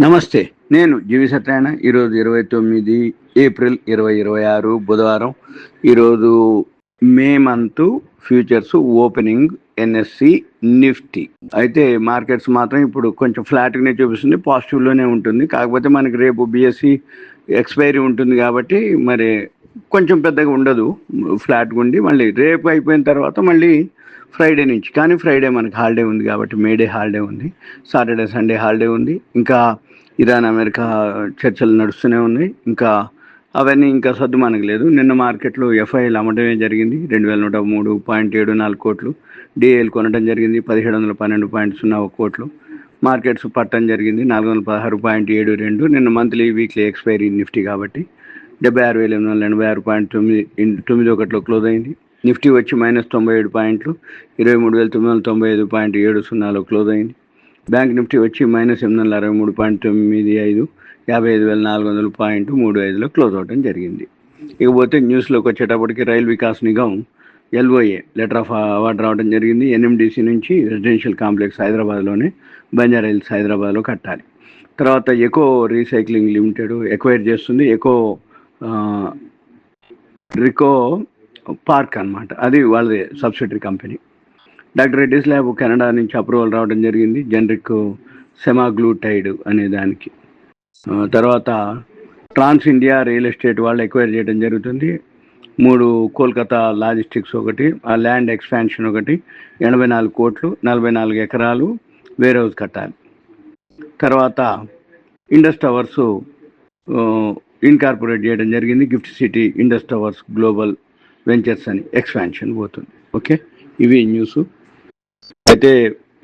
నమస్తే. నేను జీవి సత్యనారాయణ. ఈరోజు 29 ఏప్రిల్ 2026 బుధవారం. ఈరోజు May month futures opening NSE Nifty. అయితే మార్కెట్స్ మాత్రం ఇప్పుడు కొంచెం ఫ్లాట్గానే చూపిస్తుంది, పాజిటివ్లోనే ఉంటుంది. కాకపోతే మనకి రేపు బిఎస్సి ఎక్స్పైరీ ఉంటుంది కాబట్టి మరి కొంచెం పెద్దగా ఉండదు, ఫ్లాట్గా ఉండి మళ్ళీ రేపు అయిపోయిన తర్వాత మళ్ళీ ఫ్రైడే నుంచి. కానీ ఫ్రైడే మనకి హాలిడే ఉంది కాబట్టి మేడే హాలిడే ఉంది, సాటర్డే సండే హాలిడే ఉంది. ఇంకా ఇరాన్ అమెరికా చర్చలు నడుస్తూనే ఉన్నాయి. ఇంకా అవన్నీ ఇంకా సర్దు మనకు లేదు. నిన్న మార్కెట్లో ఎఫ్ఐఎల్ అమ్మటమే జరిగింది, 2103.74 కోట్లు. డిఏలు కొనడం జరిగింది, 1712.01 కోట్లు. మార్కెట్స్ పట్టడం జరిగింది, 416.72. నిన్న మంత్లీ వీక్లీ ఎక్స్పైరీ నిఫ్టీ కాబట్టి 76,886.91 క్లోజ్ అయింది. నిఫ్టీ వచ్చి -97 పాయింట్లు, 23,995.70 క్లోజ్ అయింది. బ్యాంక్ నిఫ్టీ వచ్చి -863.95, 55,400.35 క్లోజ్ అవడం జరిగింది. ఇకపోతే న్యూస్లోకి వచ్చేటప్పటికి rail Vikas Nigam LOA letter of award రావడం జరిగింది. ఎన్ఎండిసి నుంచి రెసిడెన్షియల్ కాంప్లెక్స్ హైదరాబాద్లోనే, బంజారా హిల్స్ హైదరాబాద్లో కట్టాలి. తర్వాత ఎకో రీసైక్లింగ్ లిమిటెడ్ ఎక్వైర్ చేస్తుంది, రికో పార్క్ అనమాట, అది వాళ్ళది subsidiary company. Doctor Reddy's lab Canada నుంచి అప్రూవల్ రావడం జరిగింది, జనరిక్ సెమాగ్లూటైడ్ అనే దానికి. తర్వాత ట్రాన్స్ ఇండియా రియల్ ఎస్టేట్ వాళ్ళు ఎక్వైర్ చేయడం జరుగుతుంది. 3 కోల్కతా లాజిస్టిక్స్ ఒకటి, ఆ ల్యాండ్ ఎక్స్పాన్షన్ ఒకటి, 84 కోట్లు, 44 ఎకరాలు వేర్ హౌస్ కట్టాలి. తర్వాత ఇండస్ టవర్స్ ఇన్కార్పొరేట్ చేయడం జరిగింది, gift city Indus towers global ventures అని ఎక్స్పాన్షన్ పోతుంది. ఓకే, ఇవి న్యూస్. అయితే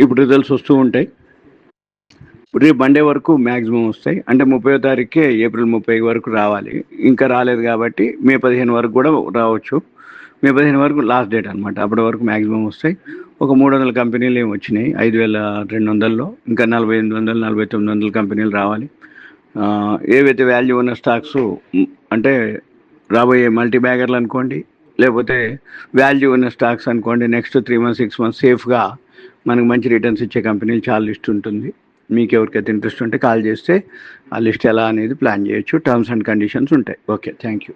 ఇప్పుడు రిజల్ట్స్ వస్తూ ఉంటాయి. రేపు మండే వరకు మ్యాక్సిమం వస్తాయి, అంటే 30వ తారీఖుకే, ఏప్రిల్ 30 వరకు రావాలి. ఇంకా రాలేదు కాబట్టి మే 15 వరకు కూడా రావచ్చు. మే 15 వరకు లాస్ట్ డేట్ అనమాట, అప్పటి వరకు మ్యాక్సిమం వస్తాయి. ఒక 300 కంపెనీలు ఏమి వచ్చినాయి 5,200లో, ఇంకా 4,800 4,900 కంపెనీలు రావాలి. ఏవైతే వాల్యూ ఉన్న స్టాక్స్ అంటే రాబోయే మల్టీ బ్యాగర్లు అనుకోండి, లేకపోతే వాల్యూ ఉన్న స్టాక్స్ అనుకోండి, నెక్స్ట్ 3 months 6 months సేఫ్గా మనకు మంచి రిటర్న్స్ ఇచ్చే కంపెనీలు చాలా లిస్ట్ ఉంటుంది. మీకు ఎవరికైతే ఇంట్రెస్ట్ ఉంటే కాల్ చేస్తే ఆ లిస్ట్ ఎలా అనేది ప్లాన్ చేయొచ్చు. టర్మ్స్ అండ్ కండిషన్స్ ఉంటాయి. Okay, thank you.